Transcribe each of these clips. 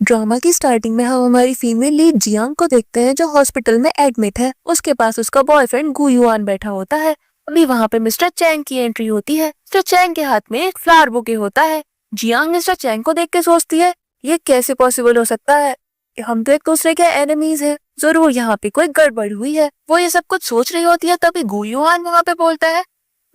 Drama की starting में हम हमारी फीमेल लीड जियांग को देखते हैं जो हॉस्पिटल में एडमिट है। उसके पास उसका बॉयफ्रेंड गु युआन बैठा होता है। अभी वहाँ पे मिस्टर चैंग की एंट्री होती है। मिस्टर चैंग के हाथ में एक फ्लावर बुके होता है। जियांग मिस्टर चैंग को देख के सोचती है ये कैसे पॉसिबल हो सकता है, हम तो एक दूसरे के एनिमीज हैं, जरूर यहाँ पे कोई गड़बड़ हुई है। वो ये सब कुछ सोच रही होती है तभी गु युआन वहाँ पे बोलता है,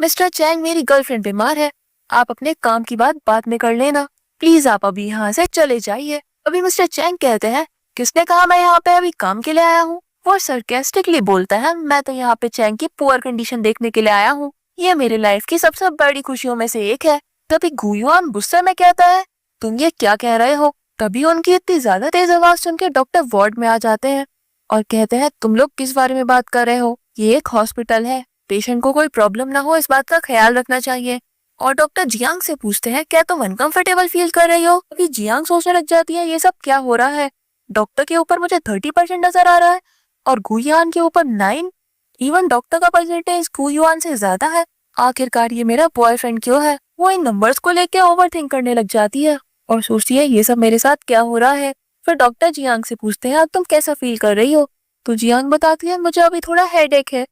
मिस्टर चैंग मेरी गर्लफ्रेंड बीमार है, आप अपने काम की बात बाद में कर लेना, प्लीज आप अभी यहाँ से चले जाइए। अभी मिस्टर चैंग कहते हैं किसने कहा मैं यहाँ पे अभी काम के लिए आया हूँ। वो सरकास्टिकली बोलता है मैं तो यहाँ पे चैंग की पुअर कंडीशन देखने के लिए आया हूँ, ये मेरी लाइफ की सबसे बड़ी खुशियों में से एक है। तभी गु युआन गुस्से में कहता है तुम ये क्या कह रहे हो। तभी उनकी इतनी ज्यादा तेज आवाज सुन के डॉक्टर वार्ड में आ जाते हैं और कहते हैं तुम लोग किस बारे में बात कर रहे हो, ये एक हॉस्पिटल है, पेशेंट को कोई प्रॉब्लम ना हो इस बात का ख्याल रखना चाहिए। और डॉक्टर जियांग से पूछते हैं क्या तुम अनकंफर्टेबल फील कर रही हो। अभी जियांग सोचने लग जाती है ये सब क्या हो रहा है, डॉक्टर के ऊपर मुझे 30% नजर आ रहा है और गु युआन के ऊपर 9। इवन डॉक्टर का परसेंटेज गु युआन से ज्यादा है। आखिरकार ये मेरा बॉयफ्रेंड क्यों है। वो इन नंबर्स को लेके ओवरथिंक करने लग जाती है और सोचती है ये सब मेरे साथ क्या हो रहा है। फिर डॉक्टर जियांग से पूछते हैं अब तुम कैसा फील कर रही हो। तो जियांग बताती है मुझे अभी थोड़ा हेडेक है।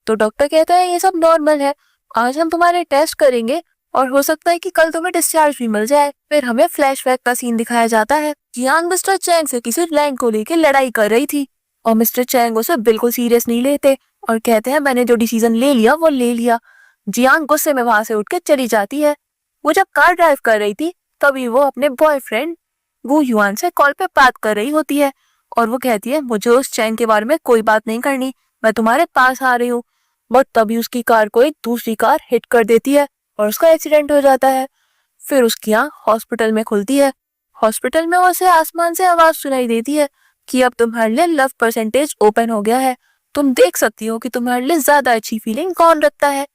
तो डॉक्टर कहता है ये सब नॉर्मल है, आज हम तुम्हारे टेस्ट करेंगे और हो सकता है कि कल तुम्हें डिस्चार्ज भी मिल जाए। फिर हमें फ्लैशबैक का सीन दिखाया जाता है। जियांग मिस्टर चैंग से किसी लैंड को लेकर लड़ाई कर रही थी और मिस्टर चैंग उसे बिल्कुल सीरियस नहीं लेते और कहते हैं मैंने जो डिसीजन ले लिया वो ले लिया। जियांग गुस्से में वहां से उठ के चली जाती है। वो जब कार ड्राइव कर रही थी तभी वो अपने बॉयफ्रेंड गु युआन से कॉल पे बात कर रही होती है और वो कहती है मुझे उस चैंग के बारे में कोई बात नहीं करनी, मैं तुम्हारे पास आ रही हूँ। बट तभी उसकी कार को एक दूसरी कार हिट कर देती है और उसका एक्सीडेंट हो जाता है। फिर उसकी आँख हॉस्पिटल में खुलती है। हॉस्पिटल में उसे आसमान से आवाज सुनाई देती है कि अब तुम्हारे लिए लव परसेंटेज ओपन हो गया है, तुम देख सकती हो कि तुम्हारे लिए ज्यादा अच्छी फीलिंग कौन रखता है।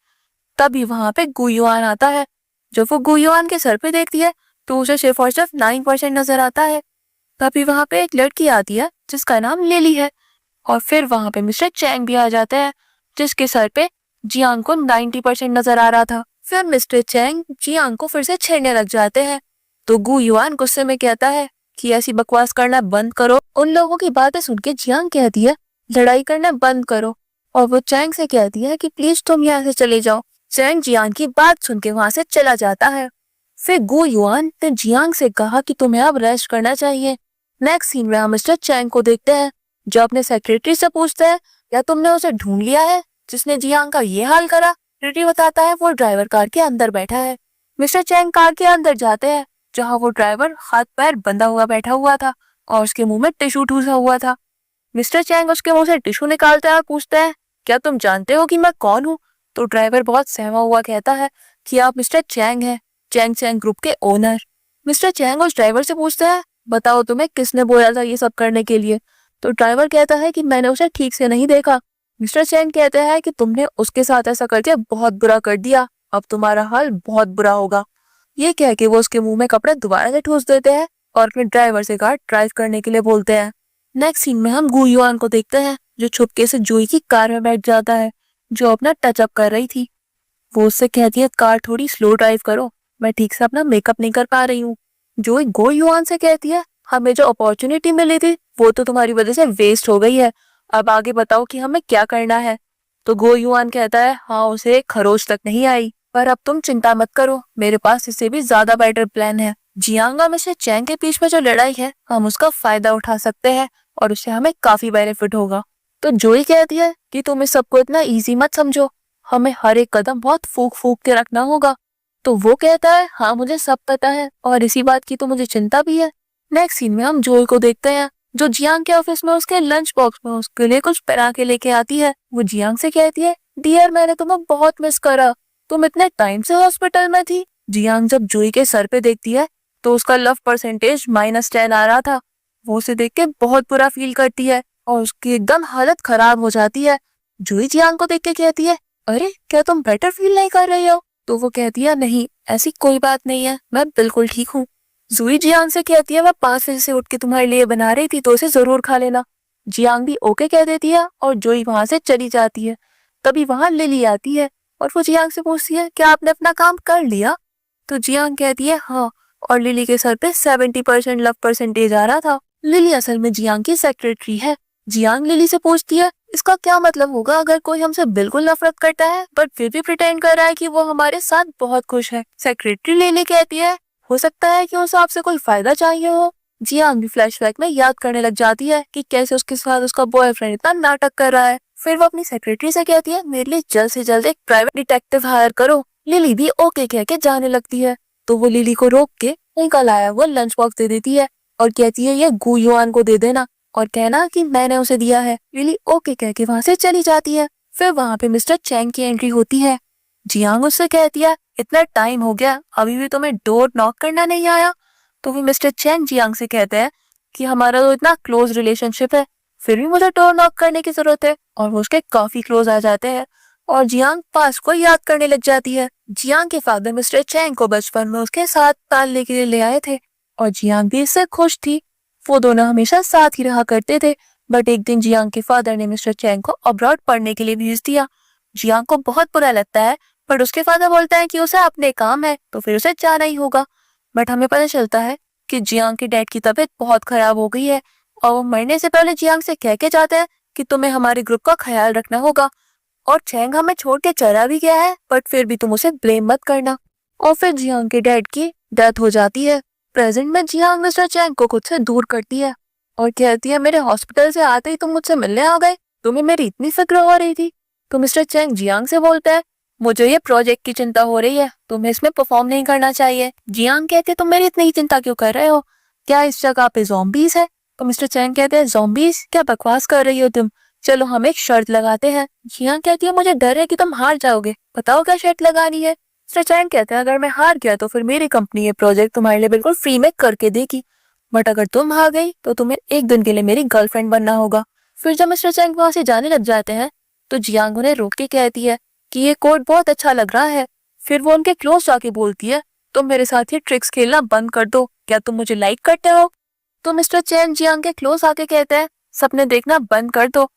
तभी वहां पे गु युआन आता है। जब वो गु युआन के सर पे देखती है तो उसे सिर्फ और सिर्फ 9% नजर आता है। तभी वहां पे एक लड़की आती है जिसका नाम लिली है और फिर वहां पे मिस्टर चैंग भी आ जाते हैं जिसके सर पे जियांग को 90% नजर आ रहा था। फिर मिस्टर चैंग जियांग को फिर से छेड़ने लग जाते हैं तो गु युआन गुस्से में कहता है कि ऐसी बकवास करना बंद करो। उन लोगों की बातें सुन के जियांग कहती है लड़ाई करना बंद करो और वो चैंग से कहती है कि प्लीज तुम यहाँ से चले जाओ। चैंग जियांग की बात सुन के वहां से चला जाता है। फिर गु युआन ने जियांग से कहा कि तुम्हें अब रेस्ट करना चाहिए। नेक्स्ट सीन में हम मिस्टर चैंग को देखते हैं जो अपने सेक्रेटरी से पूछते हैं क्या तुमने उसे ढूंढ लिया है जिसने जियांग का ये हाल करा। सेक्रेटरी बताता है वो ड्राइवर कार के अंदर बैठा है। मिस्टर चैंग कार के अंदर जाते हैं जहाँ वो ड्राइवर हाथ पैर बंधा हुआ बैठा हुआ था और उसके मुंह में टिश्यू ठूसा हुआ था। मिस्टर चैंग उसके मुंह से टिश्यू निकालता है और पूछता है क्या तुम जानते हो कि मैं कौन हूँ। तो ड्राइवर बहुत सहमा हुआ कहता है कि आप मिस्टर चैंग हैं, चैंग चैंग ग्रुप के ओनर। मिस्टर चैंग उस ड्राइवर से पूछता है बताओ तुम्हें किसने बोला था ये सब करने के लिए। तो ड्राइवर कहता है कि मैंने उसे ठीक से नहीं देखा। मिस्टर चैंग कहते हैं कि तुमने उसके साथ ऐसा करके बहुत बुरा कर दिया, अब तुम्हारा हाल बहुत बुरा होगा। ये कह के वो उसके मुंह में कपड़े दोबारा से ठूस देते हैं और अपने ड्राइवर से कार ड्राइव करने के लिए बोलते हैं। नेक्स्ट सीन में हम गु युआन को देखते हैं जो छुपके से जोई की कार में बैठ जाता है जो अपना टचअप कर रही थी। वो उससे कहती है कार थोड़ी स्लो ड्राइव करो, मैं ठीक से अपना मेकअप नहीं कर पा रही हूँ। जोई गु युआन से कहती है हमें जो अपॉर्चुनिटी मिली थी वो तो तुम्हारी वजह से वेस्ट हो गई है, अब आगे बताओ कि हमें क्या करना है। तो गु युआन कहता है हाँ उसे खरोच तक नहीं आई, पर अब तुम चिंता मत करो, मेरे पास इससे भी ज्यादा बेटर प्लान है। जियांग और मिस्टर चैंग के बीच में जो लड़ाई है हम उसका फायदा उठा सकते हैं और उससे हमें काफी बेनिफिट होगा। तो जोई कहती है कि तुम इस सबको इतना इजी मत समझो, हमें हर एक कदम बहुत फूक फूक के रखना होगा। तो वो कहता है हाँ मुझे सब पता है और इसी बात की तो मुझे चिंता भी है। नेक्स्ट सीन में हम जोई को देखते हैं जो जियांग के ऑफिस में उसके लंच बॉक्स में उसके लिए कुछ बना के लेके आती है। वो जियांग से कहती है डियर मैंने तुम्हें बहुत मिस करा, तुम इतने टाइम से हॉस्पिटल में थी। जियांग जब जोई के सर पे देखती है तो उसका लव परसेंटेज -10 आ रहा था। वो उसे देख के बहुत बुरा फील करती है और उसकी एकदम हालत खराब हो जाती है। जोई जियांग को देख के कहती है अरे क्या तुम बेटर फील नहीं कर रही हो। तो वो कहती है नहीं ऐसी कोई बात नहीं है, मैं बिल्कुल ठीक हूँ। जोई जियांग से कहती है मैं 5 बजे से उठ के तुम्हारे लिए बना रही थी तो उसे जरूर खा लेना। जियांग भी ओके कह देती है और जोई वहां से चली जाती है। तभी वहां लिली आती है और वो जियांग से पूछती है क्या आपने अपना काम कर लिया। तो जियांग कहती है हाँ और लिली के सर पे 70% लव परसेंटेज आ रहा था। लिली असल में जियांग की सेक्रेटरी है। जियांग लिली से पूछती है, इसका क्या मतलब होगा अगर कोई हमसे बिल्कुल नफरत करता है बट फिर भी प्रिटेंड कर रहा है कि वो हमारे साथ बहुत खुश है। सेक्रेटरी लिली कहती है, हो सकता है कि उसे आपसे कोई फायदा चाहिए हो। जियांग भी फ्लैशबैक में याद करने लग जाती है कि कैसे उसके साथ उसका बॉयफ्रेंड इतना नाटक कर रहा है। फिर वो अपनी सेक्रेटरी से कहती है, मेरे लिए जल्द से जल्द एक प्राइवेट डिटेक्टिव हायर करो। लिली भी ओके कह के जाने लगती है, तो वो लिली को रोक के उनका लाया हुआ लंच बॉक्स दे देती है और कहती है ये गु युआन को दे देना और कहना कि मैंने उसे दिया है। लिली ओके कह के वहां से चली जाती है। फिर वहां पे मिस्टर चैंग की एंट्री होती है। जियांग उससे कहती है, इतना टाइम हो गया अभी भी तुम्हें डोर नॉक करना नहीं आया। तो फिर मिस्टर चैंग जियांग से कहते हैं कि हमारा तो इतना क्लोज रिलेशनशिप है, फिर भी मुझे डोर नॉक करने की जरूरत है। और वो उसके काफी क्लोज आ जाते हैं और जियांग पास को याद करने लग जाती है। जियांग के फादर मिस्टर चैंग को बचपन में उसके साथ पालने के लिए ले आए थे और जियांग भी इससे खुश थी। वो दोनों हमेशा साथ ही रहा करते थे। बट एक दिन जियांग के फादर ने मिस्टर चैंग को अब्रॉड पढ़ने के लिए भेज दिया। जियांग को बहुत बुरा लगता है, बट उसके फादर बोलता है कि उसे अपने काम है तो फिर उसे जाना ही होगा। बट हमें पता चलता है कि जियांग के डैड की तबीयत बहुत खराब हो गई है और वो मरने से पहले जियांग से कह के जाते हैं कि तुम्हें हमारे ग्रुप का ख्याल रखना होगा और चैंग हमें छोड़ के चला भी गया है बट फिर भी तुम उसे ब्लेम मत करना। और फिर जियांग के डैड की डेथ हो जाती है। प्रेजेंट में जियांग मिस्टर चैंग को खुद से दूर करती है और कहती है, मेरे हॉस्पिटल से आते ही तुम मुझसे मिलने आ गए, तुम्हें मेरी इतनी फिक्र हो रही थी। तो मिस्टर चैंग जियांग से बोलता है, मुझे ये प्रोजेक्ट की चिंता हो रही है, तुम्हें इसमें परफॉर्म नहीं करना चाहिए। जियांग कहते, तुम मेरी इतनी चिंता क्यों कर रहे हो, क्या इस जगह पे ज़ॉम्बीज है? तो मिस्टर चैंग कहते हैं, ज़ॉम्बीज? क्या बकवास कर रही हो तुम, चलो हम एक शर्त लगाते हैं। जियांग कहती है, मुझे डर है कि तुम हार जाओगे, बताओ क्या शर्त लगानी है। मिस्टर चैंग कहते हैं, अगर मैं हार गया तो फिर मेरी कंपनी ये प्रोजेक्ट तुम्हारे लिए बिल्कुल फ्री में करके देगी, बट अगर तुम हार गई तो तुम्हें एक दिन के लिए मेरी गर्लफ्रेंड बनना होगा। फिर जब मिस्टर चैंग वहां से जाने लग जाते हैं तो जियांग उन्हें रोक के कहती है कि ये कोड बहुत अच्छा लग रहा है। फिर वो उनके क्लोज जाके बोलती है, तुम मेरे साथ ये ट्रिक्स खेलना बंद कर दो, क्या तुम मुझे लाइक करते हो? तो मिस्टर चैंग जियांग के क्लोज आके कहते हैं, सपने देखना बंद कर दो।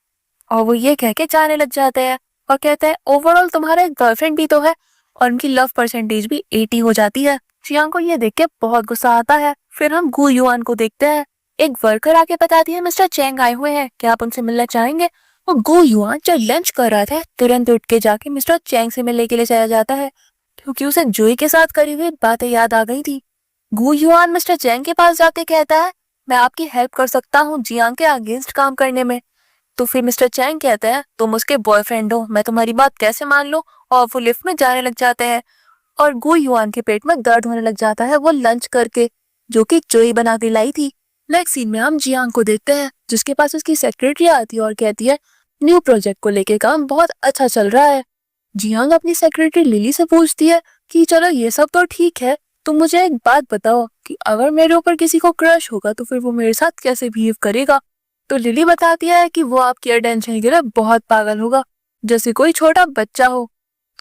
और वो ये कह के जाने लग जाते हैं और कहते हैं, ओवरऑल तुम्हारा एक गर्लफ्रेंड भी तो है। और उनकी लव परसेंटेज भी 80 हो जाती है। जियांग को ये देख के बहुत गुस्सा आता है। फिर हम गु युआन को देखते हैं। एक वर्कर आके बताती है, मिस्टर चैंग आए हुए हैं, क्या आप उनसे मिलना चाहेंगे? वो गु युआन जो लंच कर रहा था तुरंत उठ के जाके मिस्टर चैंग से मिलने के लिए चला जाता है, क्योंकि उसे जोई के साथ करी हुई बातें याद आ गई थी। गु युआन मिस्टर चैंग के पास जाके कहता है, मैं आपकी हेल्प कर सकता हूँ जियांग के अगेंस्ट काम करने में। तो फिर मिस्टर चैंग कहता है, तुम उसके बॉयफ्रेंड हो, मैं तुम्हारी बात कैसे मान लूं? और वो लिफ्ट में जाने लग जाते हैं और गु युआन के पेट में दर्द होने लग जाता है वो लंच करके, जो कि जोई बना के लाई थी। नेक्स्ट सीन में हम जियांग को देखते हैं, जिसके पास उसकी सेक्रेटरी आती है और कहती है, न्यू प्रोजेक्ट को लेके काम बहुत अच्छा चल रहा है। जियांग अपनी सेक्रेटरी लिली से पूछती है कि चलो ये सब तो ठीक है, तुम मुझे एक बात बताओ कि अगर मेरे ऊपर किसी को क्रश होगा तो फिर वो मेरे साथ कैसे बिहेव करेगा? तो लिली बताती है कि वो आपकी अटेंशन के लिए बहुत पागल होगा, जैसे कोई छोटा बच्चा हो।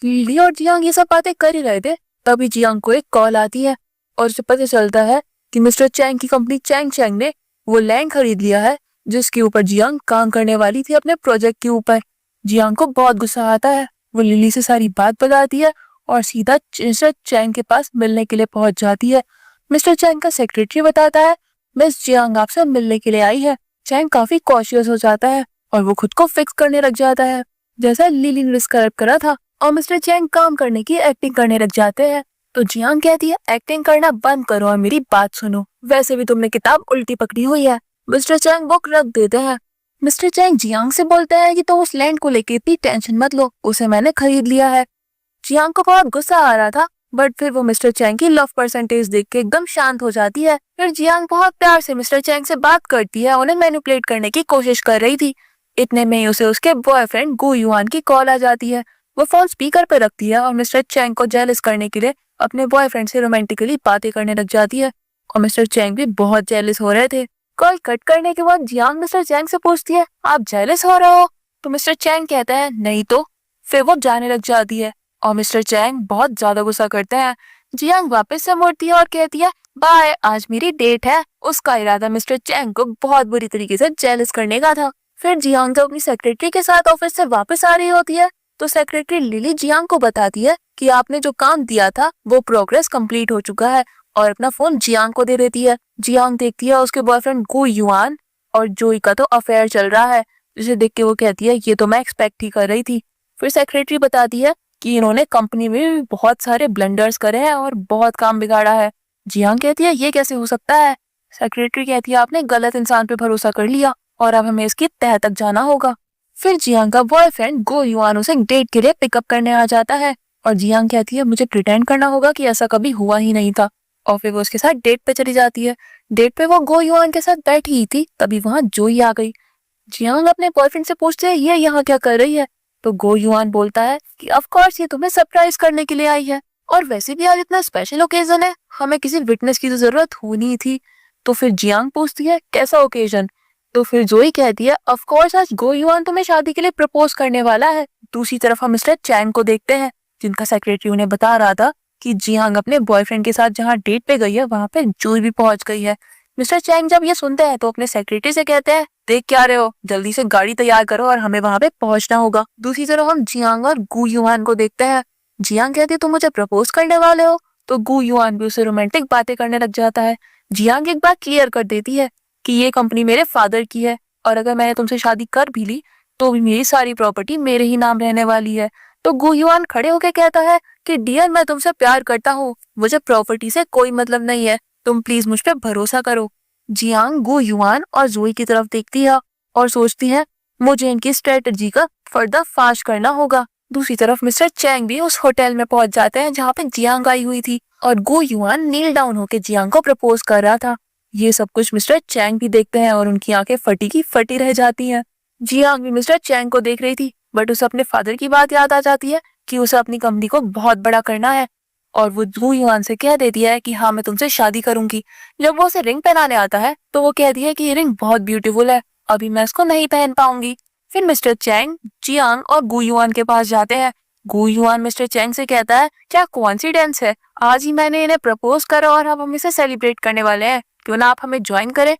लिली और जियांग ये सब बातें कर ही रहे थे, तभी जियांग को एक कॉल आती है और उसे पता चलता है कि मिस्टर चैंग की कंपनी चैंग चैंग ने वो लैंड खरीद लिया है जिसके ऊपर जियांग काम करने वाली थी अपने प्रोजेक्ट के ऊपर। जियांग को बहुत गुस्सा आता है, वो लिली से सारी बात बताती है और सीधा मिस्टर चैंग के पास मिलने के लिए पहुंच जाती है। मिस्टर चैंग का सेक्रेटरी बताता है, मिस जियांग आपसे मिलने के लिए आई है। चैंग काफी कॉशियस हो जाता है और वो खुद को फिक्स करने लग जाता है, जैसा लिली ने डिस्क्राइब करा था, और मिस्टर चैंग काम करने की एक्टिंग करने लग जाते हैं। तो जियांग कहती है, एक्टिंग करना बंद करो और मेरी बात सुनो, वैसे भी तुमने किताब उल्टी पकड़ी हुई है। मिस्टर चैंग बुक रख देते हैं। मिस्टर चैंग जियांग से बोलते हैं कि तुम उस लैंड को लेके इतनी टेंशन मत लो, उसे मैंने खरीद लिया है। जियांग को बहुत गुस्सा आ रहा था, बट फिर वो मिस्टर चैंग की लव परसेंटेज देख के एकदम शांत हो जाती है। फिर जियांग बहुत प्यार से मिस्टर चैंग से बात करती है, उन्हें मैनिपुलेट करने की कोशिश कर रही थी। इतने में ही उसे उसके बॉयफ्रेंड गु युआन की कॉल आ जाती है। वो फोन स्पीकर पर रखती है और मिस्टर चैंग को जेलस करने के लिए अपने बॉयफ्रेंड से रोमांटिकली बातें करने लग जाती है, और मिस्टर चैंग भी बहुत जेलस हो रहे थे। कॉल कट करने के बाद जियांग मिस्टर चैंग से पूछती है, आप जेलस हो रहे हो? तो मिस्टर चैंग कहता है, नहीं तो। फिर वो जाने लग जाती है और मिस्टर चैंग बहुत ज्यादा गुस्सा करते हैं। जियांग वापस से मुड़ती है और कहती है, बाय, आज मेरी डेट है। उसका इरादा मिस्टर चैंग को बहुत बुरी तरीके से जेलस करने का था। फिर जियांग जब अपनी सेक्रेटरी के साथ ऑफिस से वापस आ रही होती है तो सेक्रेटरी लिली जियांग को बताती है कि आपने जो काम दिया था वो प्रोग्रेस कंप्लीट हो चुका है और अपना फोन जियांग को दे देती है। जियांग देखती है उसके बॉयफ्रेंड गो युआन और जोई का तो अफेयर चल रहा है, जिसे देख के वो कहती है ये तो मैं एक्सपेक्ट ही कर रही थी। फिर सेक्रेटरी बताती है कि इन्होंने कंपनी में भी बहुत सारे ब्लंडर्स करे हैं और बहुत काम बिगाड़ा है। जियांग कहती है ये कैसे हो सकता है। सेक्रेटरी कहती है आपने गलत इंसान पे भरोसा कर लिया और अब हमें इसकी तह तक जाना होगा। फिर जियांग का बॉयफ्रेंड गो युआन उसे डेट के लिए पिकअप करने आ जाता है और जियांग कहती है मुझे प्रिटेंड करना होगा कि ऐसा कभी हुआ ही नहीं था, और फिर वो उसके साथ डेट पे चली जाती है। डेट पे वो गो युआन के साथ बैठी ही थी, तभी वहां जोई आ गई। जियांग अपने बॉयफ्रेंड से पूछते हैं ये यहाँ क्या कर रही है, तो गो युआन बोलता है कि ऑफ कोर्स ये तुम्हें सरप्राइज करने के लिए आई है, और वैसे भी आज इतना स्पेशल ओकेजन है, हमें किसी विटनेस की तो जरूरत होनी ही थी। तो फिर जियांग पूछती है कैसा ओकेजन, तो फिर जोई कहती है ऑफ कोर्स आज गो युआन तुम्हें शादी के लिए प्रपोज करने वाला है। दूसरी तरफ हम मिस्टर चैंग को देखते हैं, जिनका सेक्रेटरी उन्हें बता रहा था कि जियांग अपने बॉयफ्रेंड के साथ जहाँ डेट पे गई है वहां पे जोई भी पहुंच गई है। मिस्टर चैंग जब ये सुनते हैं तो अपने सेक्रेटरी से कहते हैं देख क्या रहे हो, जल्दी से गाड़ी तैयार करो और हमें वहां पे पहुंचना होगा। दूसरी तरफ हम जियांग और गू युआन को देखते हैं। जियांग कहती है तुम मुझे प्रपोज करने वाले हो, तो गू युआन भी उसे रोमांटिक बातें करने लग जाता है। जियांग एक बात क्लियर कर देती है कि ये कंपनी मेरे फादर की है और अगर मैंने तुमसे शादी कर भी ली तो भी मेरी सारी प्रॉपर्टी मेरे ही नाम रहने वाली है। तो गू युआन खड़े होकर कहता है कि डियर मैं तुमसे प्यार करता हूँ, मुझे प्रॉपर्टी से कोई मतलब नहीं है, तुम प्लीज मुझ पर भरोसा करो। जियांग गू युआन और जोई की तरफ देखती है और सोचती है मुझे इनकी स्ट्रेटजी का पर्दाफाश करना होगा। दूसरी तरफ मिस्टर चैंग भी उस होटल में पहुंच जाते हैं जहाँ पे जियांग आई हुई थी और गू युआन नील डाउन होकर जियांग को प्रपोज कर रहा था। ये सब कुछ मिस्टर चैंग भी देखते हैं और उनकी आंखें फटी की फटी रह जाती हैं। जियांग भी मिस्टर चैंग को देख रही थी, बट उसे अपने फादर की बात याद आ जाती है कि उसे अपनी कंपनी को बहुत बड़ा करना है, और वो गू युआन से कह देती है कि हाँ मैं तुमसे शादी करूंगी। जब वो उसे रिंग पहनाने आता है तो वो कहती है कि ये रिंग बहुत ब्यूटीफुल है, अभी मैं इसको नहीं पहन पाऊंगी। फिर मिस्टर चैंग जियांग और गू युआन के पास जाते हैं। गू युआन मिस्टर चैंग से कहता है क्या कोइंसिडेंस है, आज ही मैंने इन्हें प्रपोज करा और अब हम इसे सेलिब्रेट करने वाले हैं, क्यों ना आप हमें ज्वाइन करें।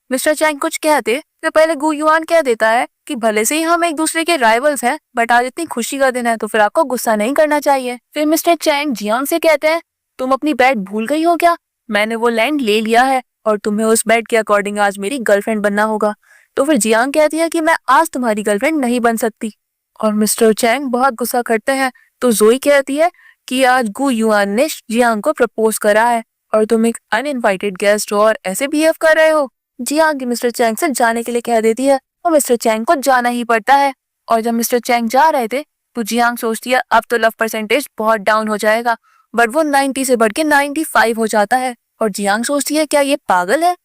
मिस्टर चैंग कुछ कहते तो पहले गू युआन कह देता है कि भले से ही हम एक दूसरे के राइवल्स हैं, बट आज इतनी खुशी का दिन है तो फिर आपको गुस्सा नहीं करना चाहिए। फिर मिस्टर चैंग जियांग से कहते हैं तुम अपनी बेड भूल गई हो क्या, मैंने वो लैंड ले लिया है और तुम्हें उस बेड के अकॉर्डिंग आज मेरी गर्लफ्रेंड बनना होगा। तो फिर जियांग कहती है कि मैं आज तुम्हारी गर्लफ्रेंड नहीं बन सकती, और मिस्टर चैंग बहुत गुस्सा करते हैं। तो जोई कहती है कि आज गू युआन ने जियांग को प्रपोज करा है और तुम एक अनइनवाइटेड गेस्ट हो और ऐसे बिहेव कर रहे हो। जियांग मिस्टर चैंग से जाने के लिए कह देती है और मिस्टर चैंग को जाना ही पड़ता है। और जब मिस्टर चैंग जा रहे थे तो जियांग सोचती है अब तो लव परसेंटेज बहुत डाउन हो जाएगा, बट वो 90 से बढ़ के 95 हो जाता है। और जियांग सोचती है क्या ये पागल है।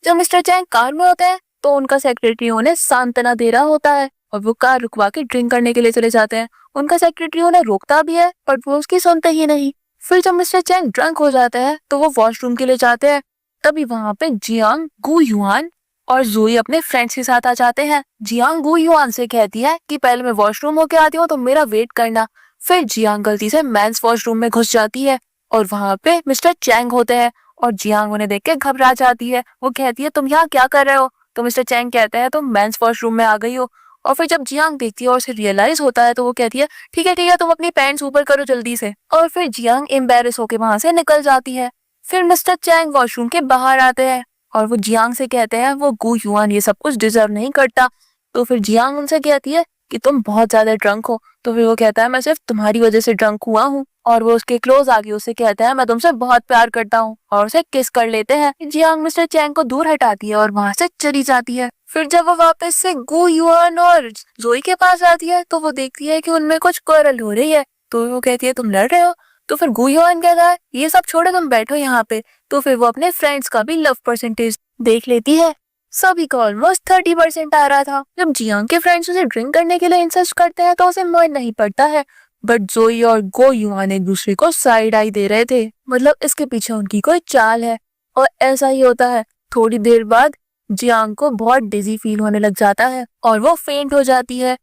जब मिस्टर चैंग कार में होते हैं तो उनका सेक्रेटरी उन्हें सांत्वना दे रहा होता है और वो कार रुकवा के ड्रिंक करने के लिए चले जाते हैं। उनका सेक्रेटरी उन्हें रोकता भी है पर वो उसकी सुनते ही नहीं। फिर जब मिस्टर चैंग ड्रंक हो जाते हैं तो वो वॉशरूम के लिए जाते हैं, तभी वहां पे जियांग गू युआन और जोई अपने फ्रेंड्स के साथ आ जाते हैं। जियांग गू युआन से कहती है कि पहले मैं वॉशरूम होके आती हूँ तो मेरा वेट करना। फिर जियांग गलती से मेंस वॉशरूम में घुस जाती है और वहां पे मिस्टर चैंग होते हैं और जियांग उन्हें देख के घबरा जाती है। वो कहती है तुम यहाँ क्या कर रहे हो, तो मिस्टर चैंग कहते हैं तुम मेंस वॉशरूम में आ गई हो। और फिर जब जियांग देखती है और उसे रियलाइज होता है तो वो कहती है ठीक है तुम अपनी पैंट्स ऊपर करो जल्दी से। और फिर जियांग एम्बेरस होके वहां से निकल जाती है। फिर मिस्टर चैंग वॉशरूम के बाहर आते हैं और वो जियांग से कहते हैं वो गू युआन ये सब कुछ डिजर्व नहीं करता। तो फिर जियांग उनसे कहती है कि तुम बहुत ज्यादा ड्रंक हो। तो फिर वो कहता है मैं सिर्फ तुम्हारी वजह से ड्रंक हुआ हूँ, और वो उसके क्लोज आके उससे कहता है मैं तुमसे बहुत प्यार करता हूँ, और उसे किस कर लेते हैं। जियांग मिस्टर चैंग को दूर हटाती है और वहां से चली जाती है। फिर जब वो वापस से गू युआन और जोई के पास आती है तो वो देखती है कि उनमें कुछ quarrel हो रही है। तो वो कहती है तुम लड़ रहे हो। तो फिर गू युआन कहता है ये सब छोड़ो तुम बैठो यहाँ पे। तो फिर वो अपने फ्रेंड्स का भी लव परसेंटेज देख लेती है, सभी का ऑलमोस्ट 30% आ रहा था। जब जियांग के फ्रेंड्स उसे ड्रिंक करने के लिए इंसिस्ट करते हैं तो उसे मन नहीं पड़ता है, बट जोई और गो युआन एक दूसरे को साइड आई दे रहे थे, मतलब इसके पीछे उनकी कोई चाल है। और ऐसा ही होता है, थोड़ी देर बाद जियांग को बहुत डिजी फील होने लग जाता है और वो फेंट हो जाती है।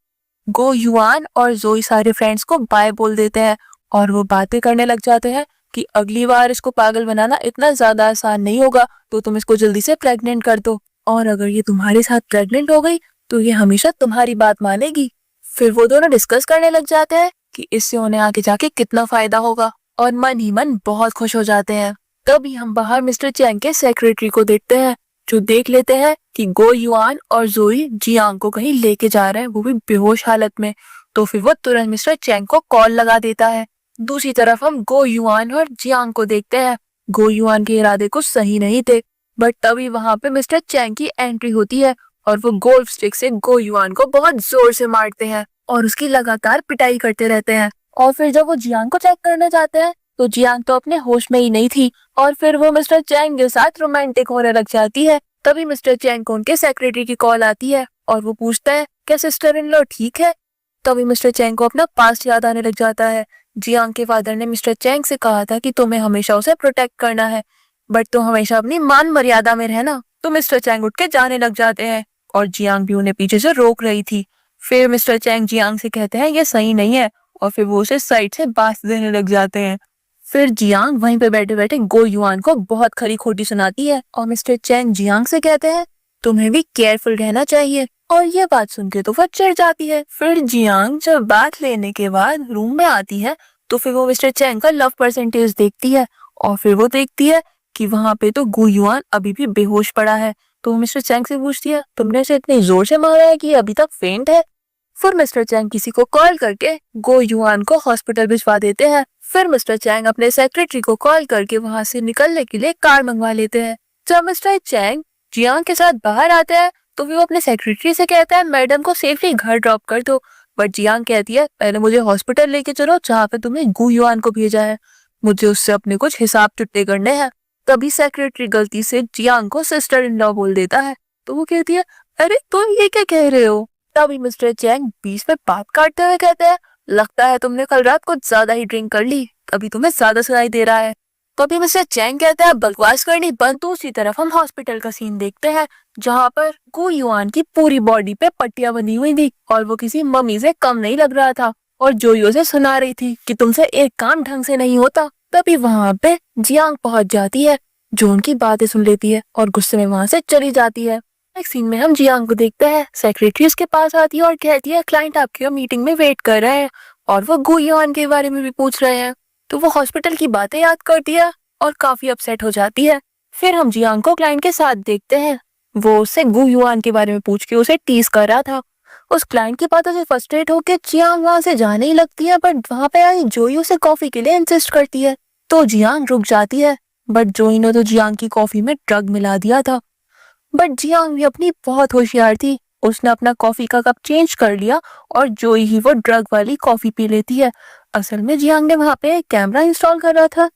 गो युआन और जोई सारे फ्रेंड्स को बाय बोल देते हैं और वो बातें करने लग जाते हैं कि अगली बार इसको पागल बनाना इतना ज्यादा आसान नहीं होगा, तो तुम इसको जल्दी से प्रेग्नेंट कर दो, और अगर ये तुम्हारे साथ प्रेग्नेंट हो गई तो ये हमेशा तुम्हारी बात मानेगी। फिर वो दोनों डिस्कस करने लग जाते हैं कि इससे उन्हें आगे जाके कितना फायदा होगा, और मन ही मन बहुत खुश हो जाते हैं। तभी हम बाहर मिस्टर चैंग के सेक्रेटरी को देखते हैं, जो देख लेते हैं कि गो युआन और जोई जियांग को कहीं लेके जा रहे हैं, वो भी बेहोश हालत में। तो फिर वो तुरंत मिस्टर चैंग को कॉल लगा देता है। दूसरी तरफ हम गो युआन और जियांग को देखते हैं। गो युआन के इरादे कुछ सही नहीं थे, बट तभी वहां पे मिस्टर चैंग की एंट्री होती है और वो गोल्फ स्टिक से गो युआन को बहुत जोर से मारते हैं और उसकी लगातार पिटाई करते रहते हैं। और फिर जब वो जियांग को चेक करना चाहते हैं तो जियांग तो अपने होश में ही नहीं थी और फिर वो मिस्टर चैंग के साथ रोमांटिक होने लग जाती है। तभी मिस्टर चैंग को उनके सेक्रेटरी की कॉल आती है और वो पूछता है क्या सिस्टर इन लॉ ठीक है। तभी मिस्टर चैंग को अपना पास्ट याद आने लग जाता है। जियांग के फादर ने मिस्टर चैंग से कहा था कि तुम्हें हमेशा उसे प्रोटेक्ट करना है, बट तुम हमेशा अपनी मान मर्यादा में रहना। तो मिस्टर चैंग उठ के जाने लग जाते हैं और जियांग भी उन्हें पीछे से रोक रही थी। फिर मिस्टर चैंग जियांग से कहते हैं ये सही नहीं है और फिर वो उसे साइड से बांस देने लग जाते हैं। फिर जियांग वहीं पे बैठे बैठे गो युआन को बहुत खरी खोटी सुनाती है और मिस्टर चैंग जियांग से कहते हैं तुम्हें भी केयरफुल रहना चाहिए। और ये बात सुन के तो वो चिढ़ जाती है। फिर जियांग जब बात लेने के बाद रूम में आती है तो फिर वो मिस्टर चैंग का लव परसेंटेज देखती है और फिर वो देखती है कि वहां पे तो गो युआन अभी भी बेहोश पड़ा है। तो वो मिस्टर चैंग से पूछती है तुमने इसे इतनी जोर से मारा है कि अभी तक फेंट है। फिर मिस्टर चैंग किसी को कॉल करके गो युआन को हॉस्पिटल भिजवा देते हैं। फिर मिस्टर चैंग अपने सेक्रेटरी को कॉल करके वहां से निकलने के लिए कार मंगवा लेते हैं। जब मिस्टर चैंग जियांग के साथ बाहर आते हैं तो वो अपने सेक्रेटरी से कहता है मैडम को सेफली घर ड्रॉप कर दो, बट जियांग कहती है पहले मुझे हॉस्पिटल लेके चलो जहाँ पे तुमने गो युआन को भेजा है, मुझे उससे अपने कुछ हिसाब चुट्टे करने हैं। तभी सेक्रेटरी गलती से जियांग को सिस्टर इन लॉ बोल देता है तो वो कहती है अरे तुम ये क्या कह रहे हो। तभी मिस्टर चैंग बीच में बात काटते हुए कहते हैं लगता है तुमने कल रात कुछ ज्यादा ही ड्रिंक कर ली, तभी तुम्हें ज्यादा सुनाई दे रहा है। तभी मिस्टर चैंग कहते हैं बकवास करनी बंद। दूसरी तरफ हम हॉस्पिटल का सीन देखते हैं जहाँ पर गो युआन की पूरी बॉडी पे पट्टियां बनी हुई थी और वो किसी मम्मी से कम नहीं लग रहा था और जोयो से सुना रही थी कि तुमसे एक काम ढंग से नहीं होता। तभी वहां पे जियांग पहुंच जाती है जो उनकी बातें सुन लेती है और गुस्से में वहां से चली जाती है। नेक्स्ट सीन में हम जियांग को देखते हैं। सेक्रेटरी उसके पास आती है और कहती है क्लाइंट आपके मीटिंग में वेट कर रहे हैं और वो गो युआन के बारे में भी पूछ रहे हैं। तो वो हॉस्पिटल की बातें याद करती है और काफी अपसेट हो जाती है। फिर हम जियांग को क्लाइंट के साथ देखते हैं। वो उससे गो युआन के बारे में पूछ के उसे टीज कर रहा था। उस क्लाइंट की बातों से फ्रस्ट्रेट होकर जियांग वहां से जाने ही लगती है, बट वहां पे आई जोई उसे कॉफी के लिए इंसिस्ट करती है तो जियांग रुक जाती है, बट जोई ने तो जियांग की कॉफी में ड्रग मिला दिया था। बट जियांग भी अपनी बहुत होशियार थी, उसने अपना कॉफी का कप चेंज कर लिया और जोई ही वो ड्रग वाली कॉफी पी लेती है। असल में जियांग ने वहां पे एक कैमरा इंस्टॉल कर रहा था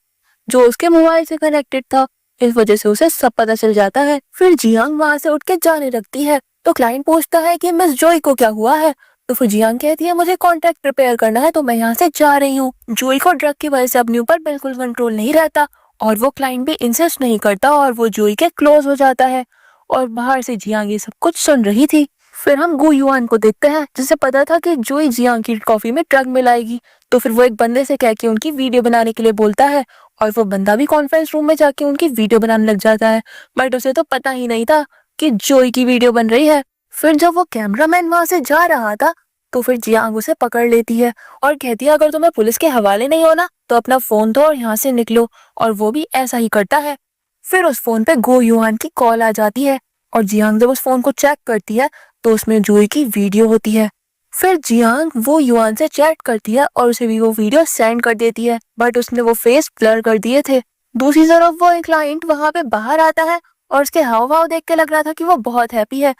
जो उसके मोबाइल से कनेक्टेड था, इस वजह से उसे सब पता चल जाता है। फिर जियांग वहां से उठ के जाने लगती है तो क्लाइंट पूछता है कि मिस जोई को क्या हुआ है। तो फिर जियांग कहती है मुझे कॉन्ट्रैक्ट प्रिपेयर करना है तो मैं यहाँ से जा रही हूँ। जोई को ड्रग की वजह से अपने ऊपर बिल्कुल कंट्रोल नहीं रहता और वो क्लाइंट भी इंसिस्ट नहीं करता और वो जोई के क्लोज हो जाता है और बाहर से जियांग ये सब कुछ सुन रही थी। फिर हम गो युआन को देखते हैं जिसे पता था कि जोई जियांग की कॉफी में ड्रग मिलाएगी, तो फिर वो एक बंदे से कह के उनकी वीडियो बनाने के लिए बोलता है और वो बंदा भी कॉन्फ्रेंस रूम में जाके उनकी वीडियो बनाने लग जाता है, बट उसे तो पता ही नहीं था कि जोई की वीडियो बन रही है। फिर जब वो कैमरामैन वहां से जा रहा था तो फिर जियांग उसे पकड़ लेती है और कहती है अगर तुम्हें पुलिस के हवाले नहीं होना तो अपना फोन दो और यहाँ से निकलो, और वो भी ऐसा ही करता है। फिर उस फोन पे गो युआन की कॉल आ जाती है और जियांग जब उस फोन को चेक करती है तो उसमें जोई की वीडियो होती है। फिर जियांग वो युआन से चैट करती है और उसे भी वो वीडियो सेंड कर देती है, बट उसने वो फेस ब्लर कर दिए थे। दूसरी तरफ वो एक क्लाइंट वहां पे बाहर आता है और उसके हाव भाव देख के लग रहा था कि वो बहुत हैप्पी है,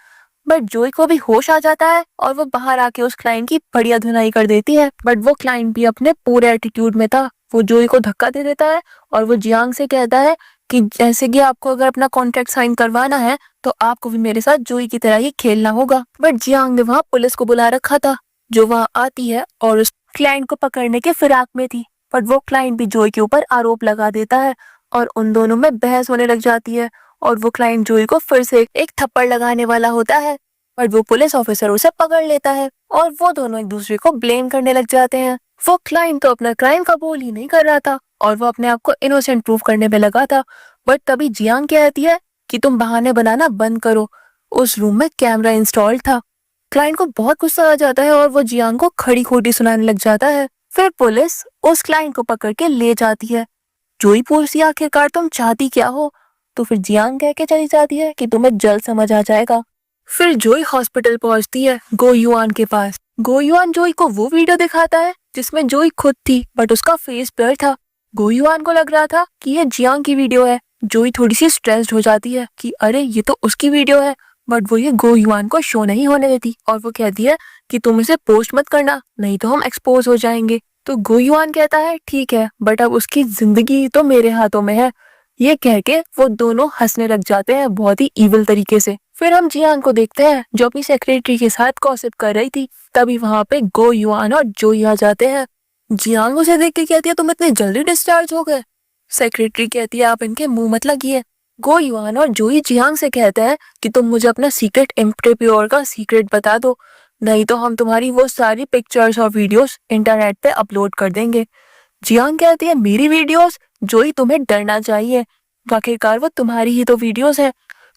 बट जोई को भी होश आ जाता है और वो बाहर आके उस क्लाइंट की बढ़िया धुनाई कर देती है, बट वो क्लाइंट भी अपने पूरे एटीट्यूड में था। वो जोई को धक्का दे देता है और वो जियांग से कहता है कि जैसे कि आपको अगर अपना कॉन्ट्रैक्ट साइन करवाना है तो आपको भी मेरे साथ जोई की तरह ही खेलना होगा। बट जियांग ने वहाँ पुलिस को बुला रखा था जो वहाँ आती है और उस क्लाइंट को पकड़ने के फिराक में थी, बट वो क्लाइंट भी जोई के ऊपर आरोप लगा देता है और उन दोनों में बहस होने लग जाती है और वो क्लाइंट जोई को फिर से एक थप्पड़ लगाने वाला होता है, बट वो पुलिस ऑफिसर उसे पकड़ लेता है और वो दोनों एक दूसरे को ब्लेम करने लग जाते हैं। वो क्लाइंट तो अपना क्राइम कबूल ही नहीं कर रहा था और वो अपने आप को इनोसेंट प्रूव करने में लगा था, बट तभी जियांग कहती है कि तुम बहाने बनाना बंद करो, उस रूम में कैमरा इंस्टॉल था। क्लाइंट को बहुत गुस्सा आ जाता है और वो जियांग को खड़ी खोटी सुनाने लग जाता है। फिर पुलिस उस क्लाइंट को पकड़ के ले जाती है। जोई पूछती है आखिरकार तुम चाहती क्या हो? तो फिर जियांग कह के चली जाती है कि तुम्हें जल्द समझ आ जाएगा। फिर जोई हॉस्पिटल पहुंचती है गो युआन के पास। गो युआन जोई को वो वीडियो दिखाता है जिसमें जोई खुद थी बट उसका फेस ब्लर था। गो युआन को लग रहा था कि ये जियांग की वीडियो है। जोई थोड़ी सी स्ट्रेस्ड हो जाती है कि अरे ये तो उसकी वीडियो है, बट वो ये गो युआन को शो नहीं होने देती और वो कहती है कि तुम इसे पोस्ट मत करना, नहीं तो हम एक्सपोज हो जाएंगे। तो गो युआन कहता है ठीक है, बट अब उसकी जिंदगी तो मेरे हाथों में है। ये कह के वो दोनों हंसने लग जाते हैं बहुत ही इविल तरीके से। फिर हम जियांग को देखते हैं जो अपनी सेक्रेटरी के साथ गॉसिप कर रही थी। तभी वहां पे गो युआन और जोई आ जाते हैं। जियांग उसे देख के कहती है तुम इतने जल्दी डिस्चार्ज हो गए। सेक्रेटरी कहती है आप इनके मुंह मत लगिए। गो युआन और जोई जियांग से कहते हैं कि तुम मुझे अपना सीक्रेट एम्प्रेप्योर का सीक्रेट बता दो, नहीं तो हम तुम्हारी वो सारी पिक्चर्स और वीडियोस इंटरनेट पे अपलोड कर देंगे। जियांग कहती है मेरी वीडियोस? जोई तुम्हें डरना चाहिए, आखिरकार वो तुम्हारी ही तो वीडियोस है।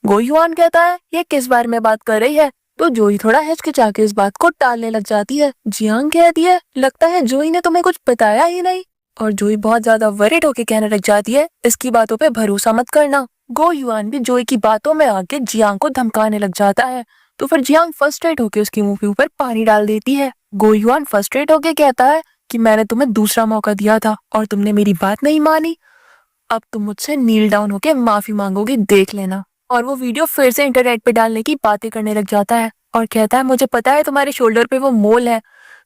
गो युआन कहता है ये किस बारे में बात कर रही है? तो जोई थोड़ा हिचकिचा के इस बात को टालने लग जाती है। जियांग कहती है लगता है जोई ने तुम्हें कुछ बताया ही नहीं। और जोई बहुत ज्यादा वरीड होके कहने लग जाती है इसकी बातों पे भरोसा मत करना। गो युआन भी जोई की बातों में आके जियांग को धमकाने लग जाता है। तो फिर जियांग फ्रस्ट्रेट होके उसके मुंह के ऊपर पानी डाल देती है। गो युआन फ्रस्ट्रेट होके कहता है कि मैंने तुम्हें दूसरा मौका दिया था और तुमने मेरी बात नहीं मानी, अब तुम मुझसे नील डाउन होके माफी मांगोगी, देख लेना। और वो वीडियो फिर से इंटरनेट पे डालने की बातें करने लग जाता है और कहता है मुझे पता है तुम्हारे शोल्डर पे वो मोल है।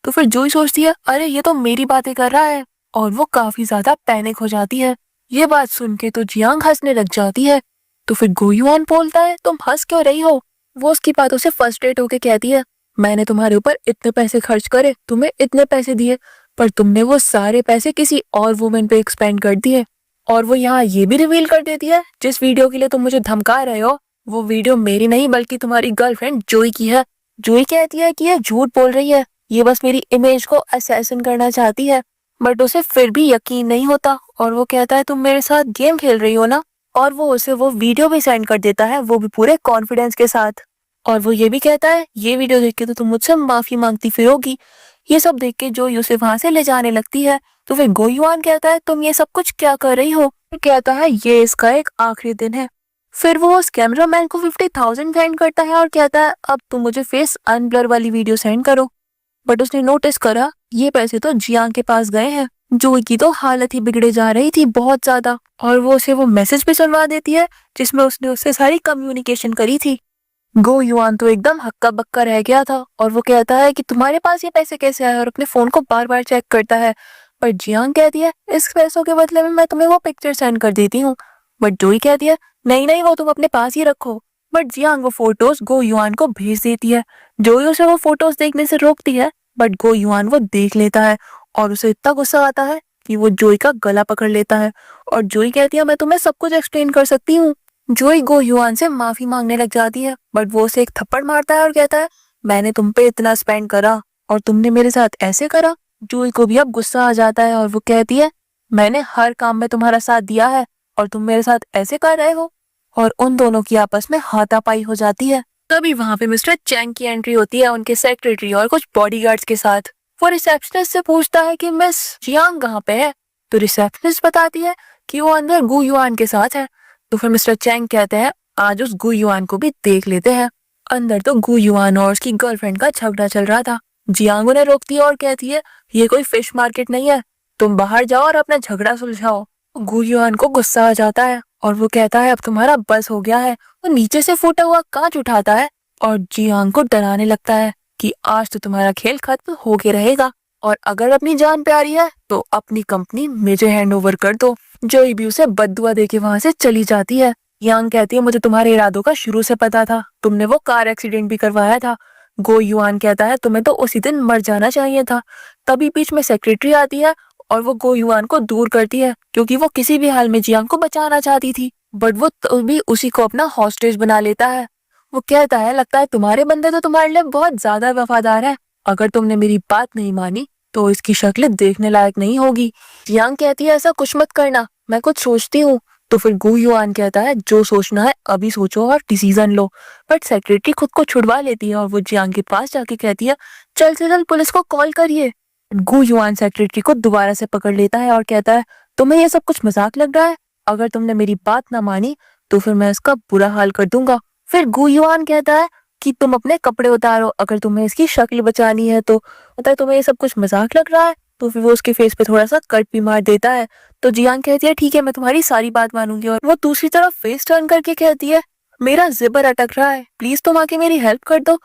तो फिर जोई सोचती है अरे ये तो मेरी बातें कर रहा है और वो काफी ज्यादा पैनिक हो जाती है। ये बात सुन के तो जियांग हंसने लग जाती है। तो फिर गो युआन बोलता है तुम हंस क्यों रही हो? वो उसकी बातों से फ्रस्ट्रेट होके कहती है मैंने तुम्हारे ऊपर इतने पैसे खर्च करे, तुम्हें इतने पैसे दिए, पर तुमने वो सारे पैसे किसी और वुमेन पे एक्सपेंड कर दिए। और वो यहाँ ये भी रिवील कर देती है जिस वीडियो के लिए तुम मुझे धमका रहे हो वो वीडियो मेरी नहीं बल्कि तुम्हारी गर्लफ्रेंड जोई की है। जोई कहती है कि ये झूठ बोल रही है, ये बस मेरी इमेज को असैसिन करना चाहती है, बट उसे फिर भी यकीन नहीं होता और वो कहता है तुम मेरे साथ गेम खेल रही हो ना। और वो उसे वो वीडियो भी सेंड कर देता है, वो भी पूरे कॉन्फिडेंस के साथ। और वो ये भी कहता है ये वीडियो देख के तो तुम मुझसे माफी मांगती फिरोगी। ये सब देख के जोई उसे वहां से ले जाने लगती है। तो फिर गो युआन कहता है तुम ये सब कुछ क्या कर रही हो? फिर कहता है ये इसका एक आखिरी दिन है। फिर वो उस कैमरामैन को 50,000 सेंड करता है और कहता है अब तुम मुझे फेस अनब्लर वाली वीडियो सेंड करो। बट उसने नोटिस करा ये पैसे तो जियांग के पास गए हैं। जोई की तो हालत ही बिगड़े जा रही थी बहुत ज्यादा और वो उसे वो मैसेज भी सुनवा देती है जिसमें उसने उससे सारी कम्युनिकेशन करी थी। गो युआन तो एकदम हक्का बक्का रह गया था और वो कहता है कि तुम्हारे पास ये पैसे कैसे आए और अपने फोन को बार बार चेक करता है। पर जियांग कहती है इस पैसों के बदले में मैं तुम्हें वो पिक्चर सेंड कर देती हूँ। बट जोई कहती है नहीं नहीं वो तुम अपने पास ही रखो। बट जियांग वो फोटोज गो युआन को भेज देती है। जोई उसे वो फोटोज देखने से रोकती है बट गो युआन वो देख लेता है और उसे इतना गुस्सा आता है कि वो जोई का गला पकड़ लेता है। और जोई कहती है मैं तुम्हें सब कुछ एक्सप्लेन कर सकती हूँ। जोई गो युआन से माफी मांगने लग जाती है बट वो उसे एक थप्पड़ मारता है और कहता है मैंने तुम पे इतना स्पेंड करा और तुमने मेरे साथ ऐसे करा। जोई को भी अब गुस्सा आ जाता है और वो कहती है मैंने हर काम में तुम्हारा साथ दिया है और तुम मेरे साथ ऐसे कर रहे हो। और उन दोनों की आपस में हाथापाई हो जाती है। तभी वहां पे मिस्टर चैंग की एंट्री होती है उनके सेक्रेटरी और कुछ बॉडीगार्ड्स के साथ। वो रिसेप्शनिस्ट से पूछता है कि मिस जियांग कहाँ पे है? तो रिसेप्शनिस्ट बताती है कि वो अंदर गु युआन के साथ है। तो फिर मिस्टर चैंग कहते हैं आज उस गु युआन को भी देख लेते हैं। अंदर तो गु युआन और उसकी गर्लफ्रेंड का झगड़ा चल रहा था। जियांग उन्हें रोकती है और कहती है ये कोई फिश मार्केट नहीं है, तुम बाहर जाओ और अपना झगड़ा सुलझाओ। गु युआन को गुस्सा आ जाता है और वो कहता है अब तुम्हारा बस हो गया है। वो नीचे से फूटा हुआ कांच उठाता है और जियांग को डराने लगता है कि आज तो तुम्हारा खेल खत्म हो के रहेगा और अगर अपनी जान प्यारी है तो अपनी कंपनी मुझे हैंड ओवर कर दो। जोई भी उसे बद्दुआ देके वहां से चली जाती है। यांग कहती है मुझे तुम्हारे इरादों का शुरू से पता था, तुमने वो कार एक्सीडेंट भी करवाया था। गो युआन कहता है तुम्हें तो उसी दिन मर जाना चाहिए था। तभी बीच में सेक्रेटरी आती है और वो गो युआन को दूर करती है क्योंकि वो किसी भी हाल में जियांग को बचाना चाहती थी। बट वो तो भी उसी को अपना हॉस्टेज बना लेता है। वो कहता है लगता है तुम्हारे बंदे तो तुम्हारे लिए बहुत ज्यादा वफादार है, अगर तुमने मेरी बात नहीं मानी तो इसकी शक्ल देखने लायक नहीं होगी। जियांग कहती है ऐसा कुछ मत करना, मैं कुछ सोचती हूँ। तो फिर गु युआन कहता है जो सोचना है अभी सोचो और डिसीजन लो। बट सेक्रेटरी खुद को छुड़वा लेती है और वो जियांग के पास जाके कहती है चल से चल पुलिस को कॉल करिए। गु युआन सेक्रेटरी को दोबारा से पकड़ लेता है और कहता है तुम्हें ये सब कुछ मजाक लग रहा है? अगर तुमने मेरी बात ना मानी तो फिर मैं इसका बुरा हाल कर दूंगा। फिर गु युआन कहता है कि तुम अपने कपड़े उतारो, अगर तुम्हें इसकी शक्ल बचानी है तो। पता है तुम्हें ये सब कुछ मजाक लग रहा है? तो फिर वो उसके फेस पे थोड़ा सा कट भी मार देता है। तो जियांग कहती है ठीक है, मैं तुम्हारी सारी बात मानूंगी। और वो दूसरी तरफ फेस टर्न करके कहती है मेरा जिबर अटक रहा है, प्लीज तुम आके मेरी हेल्प कर दो।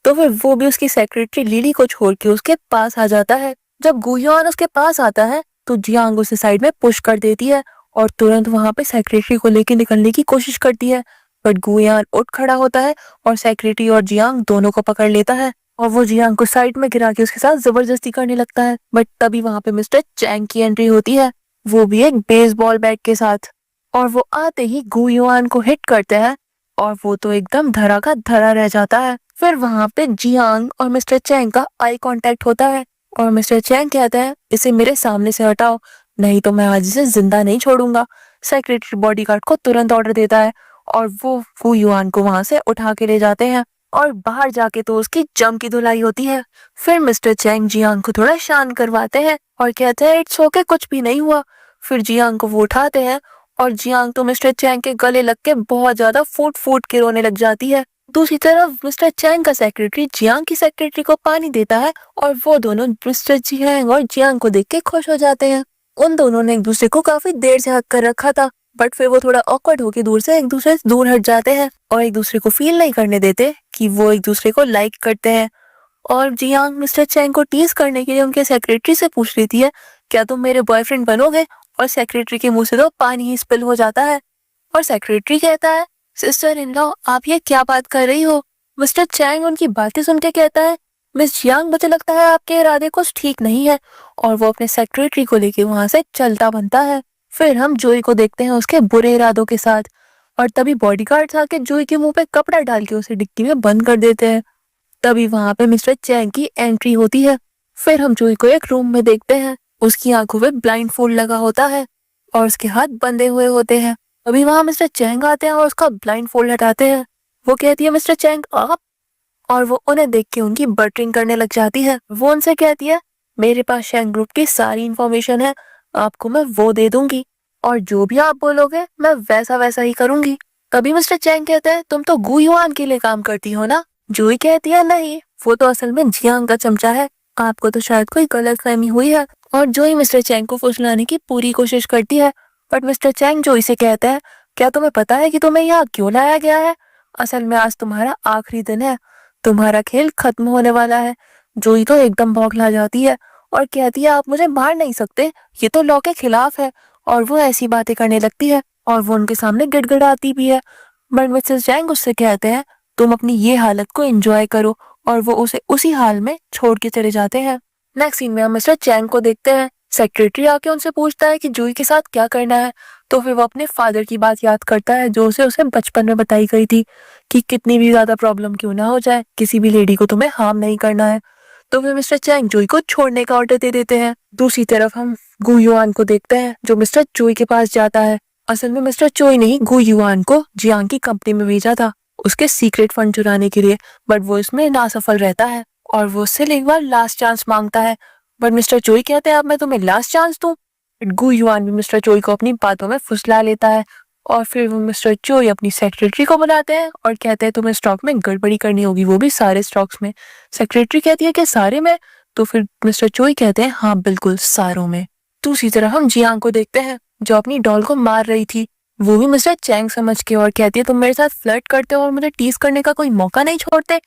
तो फिर वो भी उसकी सेक्रेटरी लिली को छोड़ के उसके पास आ जाता है। जब गु युआन उसके पास आता है तो जियांग उसे साइड में पुश कर देती है और तुरंत वहां पे सेक्रेटरी को लेके निकलने की कोशिश करती है। बट गु युआन उठ खड़ा होता है और सेक्रेटरी और जियांग दोनों को पकड़ लेता है और वो जियांग को साइड में गिरा के उसके साथ जबरदस्ती करने लगता है। बट तभी वहां पे मिस्टर चैंग की एंट्री होती है, वो भी एक बेसबॉल बैट के साथ। और वो आते ही गु युआन को हिट करते हैं और वो तो एकदम धरा का धरा रह जाता है। फिर वहां पे जियांग और मिस्टर चैंग का आई कांटेक्ट होता है और मिस्टर चैंग कहते हैं इसे मेरे सामने से हटाओ, नहीं तो मैं आज इसे जिंदा नहीं छोड़ूंगा। सेक्रेटरी बॉडीगार्ड को तुरंत ऑर्डर देता है और वो गु युआन को वहां से उठा के ले जाते हैं और बाहर जाके तो उसकी जम की धुलाई होती है। फिर मिस्टर चैंग जियांग को थोड़ा शांत करवाते हैं और कहते हैं इट्स ओके, कुछ भी नहीं हुआ। फिर जियांग को वो उठाते हैं और जियांग तो मिस्टर चैंग के गले लग के बहुत ज्यादा फूट फूट के रोने लग जाती है। दूसरी तरफ मिस्टर चैंग का सेक्रेटरी जियांग की सेक्रेटरी को पानी देता है और वो दोनों मिस्टर जियांग और जियांग को देख के खुश हो जाते हैं। उन दोनों ने एक दूसरे को काफी देर से हक कर रखा था, बट फिर वो थोड़ा ऑकवर्ड होके दूर से एक दूसरे से दूर हट जाते हैं और एक दूसरे को फील नहीं करने देते कि वो एक दूसरे को लाइक करते हैं। और जियांग मिस्टर चैंग को टीज करने के लिए उनके सेक्रेटरी से पूछ लेती है क्या तुम मेरे बॉयफ्रेंड बनोगे? और सेक्रेटरी के मुंह से तो पानी ही स्पिल हो जाता है और सेक्रेटरी कहता है सिस्टर इन लॉ आप ये क्या बात कर रही हो? मिस्टर चैंग उनकी बातें सुन के कहता है मिस जियांग मुझे लगता है आपके इरादे कुछ ठीक नहीं है। और वो अपने सेक्रेटरी को लेके वहां से चलता बनता है। फिर हम जोई को देखते हैं उसके बुरे इरादों के साथ और तभी बॉडीगार्ड्स आके जोई के मुंह पे कपड़ा डाल के उसे डिक्की में बंद कर देते हैं। तभी वहां पे मिस्टर चैंग की एंट्री होती है। फिर हम जोई को एक रूम में देखते हैं, उसकी आंखों में ब्लाइंड फोल्ड लगा होता है और उसके हाथ बंधे हुए होते हैं। अभी वहां मिस्टर चैंग आते हैं और उसका ब्लाइंड फोल्ड हटाते हैं। वो कहती है मिस्टर चैंग आप, और वो उन्हें देख के उनकी बटरिंग करने लग जाती है। वो उनसे कहती है मेरे पास शैंग ग्रुप की सारी इंफॉर्मेशन है, आपको मैं वो दे दूंगी और जो भी आप बोलोगे मैं वैसा वैसा ही करूंगी। तभी मिस्टर चैंग कहते हैं तुम तो गु युआन के लिए काम करती हो ना? जोई कहती है नहीं, वो तो असल में जियांग का चमचा है, आपको तो शायद कोई गलतफहमी हुई है। और जोई मिस्टर चैंग को फुसलाने की पूरी कोशिश करती है, बट मिस्टर चैंग जोई से कहता है क्या तुम्हें पता है कि तुम्हें यहाँ क्यों लाया गया है? असल में आज तुम्हारा आखिरी दिन है, तुम्हारा खेल खत्म होने वाला है। जोई तो एकदम बौखला जाती है और कहती है आप मुझे मार नहीं सकते, ये तो लॉ के खिलाफ है। और वो ऐसी बातें करने लगती है और वो उनके सामने गिड़गिड़ाती भी है। बट मिस्टर चैंग उससे कहते हैं तुम अपनी ये हालत को एंजॉय करो और वो उसे उसी हाल में छोड़ के चले जाते हैं। नेक्स्ट सीन में हम मिस्टर चैंग को देखते हैं, सेक्रेटरी आके उनसे पूछता है कि जोई के साथ क्या करना है। तो फिर वो अपने फादर की बात याद करता है जो उसे बचपन में बताई गई थी कि कितनी भी ज्यादा प्रॉब्लम क्यों ना हो जाए, किसी भी लेडी को तुम्हें हार्म नहीं करना है। तो फिर मिस्टर चैंग जोई को छोड़ने का ऑर्डर दे देते हैं। दूसरी तरफ हम गु युआन को देखते हैं जो मिस्टर जोई के पास जाता है। असल में मिस्टर जोई ने ही गु युआन को जियांग की कंपनी में भेजा था उसके सीक्रेट फंड चुराने के लिए, बट वो इसमें नासफल रहता है और वो उससे एक बार लास्ट चांस मांगता है। बट मिस्टर जोई कहते हैं अब मैं तुम्हें लास्ट चांस दूं। गु युआन भी मिस्टर जोई को अपनी बातों में फुसला लेता है और फिर वो मिस्टर जोई अपनी सेक्रेटरी को बुलाते हैं और कहते हैं तुम्हें स्टॉक में गड़बड़ी करनी होगी, वो भी सारे स्टॉक्स में। सेक्रेटरी कहती है कि सारे में? तो फिर मिस्टर जोई कहते हैं हाँ बिल्कुल सारों में। दूसरी तरफ हम जियांग को देखते हैं जो अपनी डॉल को मार रही थी, वो भी मिस्टर चैंग समझ के और कहती है तुम मेरे साथ फ्लर्ट करते हो और मुझे टीज करने का कोई मौका नहीं छोड़ते।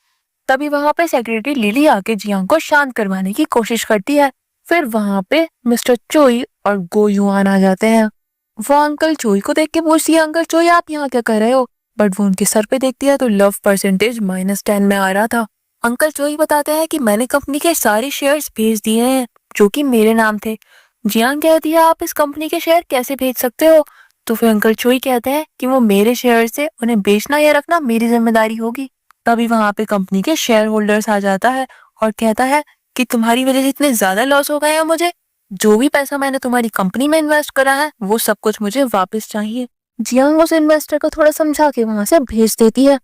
तभी वहां पे सेक्रेटरी लिली आके जियांग को शांत करवाने की कोशिश करती है। फिर वहां पे मिस्टर चोई और गो युआन आ जाते हैं। वो अंकल चोई को देख के पूछती है अंकल चोई आप यहाँ क्या कर रहे हो? बट वो उनके सर पे देखती है तो लव परसेंटेज -10 में आ रहा था। अंकल चोई बताते हैं कि मैंने कंपनी के सारे शेयर्स भेज दिए हैं जो कि मेरे नाम थे। जियांग कहती है आप इस कंपनी के शेयर कैसे भेज सकते हो? तो फिर अंकल चोई कहते हैं कि वो मेरे शेयर से उन्हें बेचना या रखना मेरी जिम्मेदारी होगी। तभी वहां पे कंपनी के शेयर होल्डर्स आ जाता है और कहता है कि तुम्हारी वजह से इतने ज्यादा लॉस हो गए हैं, मुझे जो भी पैसा मैंने तुम्हारी कंपनी में इन्वेस्ट करा है वो सब कुछ मुझे वापस चाहिए। जियांग उस इन्वेस्टर को थोड़ा समझा के वहां से भेज देती है।